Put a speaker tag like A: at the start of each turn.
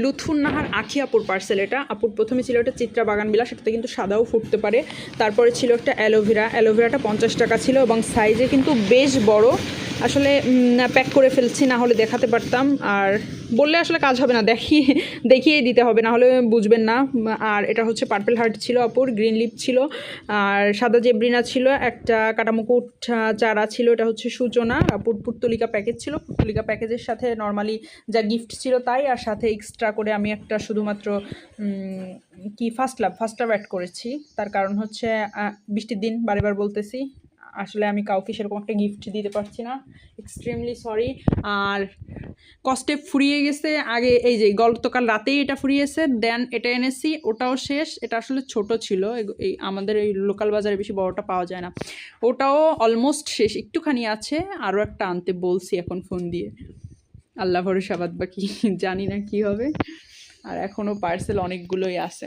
A: লুৎফুন নাহার আখি আপুর পার্সেল এটা। আপুর প্রথমে ছিল একটা চিত্রা বাগান বিলাস, সেটাতে কিন্তু সাদাও ফুটতে পারে। তারপরে ছিল একটা অ্যালোভেরাটা 50 টাকা ছিল এবং সাইজে কিন্তু বেশ বড়। আসলে প্যাক করে ফেলছি, না হলে দেখাতে পারতাম, আর বললে আসলে কাজ হবে না, দেখিয়েই দিতে হবে, না হলে বুঝবেন না। আর এটা হচ্ছে পার্পল হার্ট ছিল আপুর, গ্রিন লিপ ছিল, আর সাদা জেব্রিনা ছিল, একটা কাটামুকুট চারা ছিল, এটা হচ্ছে সূচনা। আপুর পুর্তলিকা প্যাকেজ ছিল, পুর্তলিকা প্যাকেজের সাথে নর্মালি যা গিফট ছিল তাই, আর সাথে এক্সট্রা করে আমি একটা শুধুমাত্র কি ফার্স্ট লাভ অ্যাড করেছি। তার কারণ হচ্ছে বৃষ্টির দিন, বারেবার বলতেছি, আসলে আমি কাউকে সেরকম একটা গিফট দিতে পারছি না, এক্সট্রিমলি সরি। আর কষ্টে ফুরিয়ে গেছে আগে, এই যে গতকাল রাতেই এটা ফুরিয়েছে, দেন এটা এনেছি, ওটাও শেষ। এটা আসলে ছোট ছিল, এই আমাদের এই লোকাল বাজারে বেশি বড়টা পাওয়া যায় না, ওটাও অলমোস্ট শেষ, একটুখানি আছে, আরও একটা আনতে বলছি এখন ফোন দিয়ে। আল্লাহ ভরসা, বাদ বাকি জানি না কি হবে। আর এখনও পার্সেল অনেকগুলোই আছে।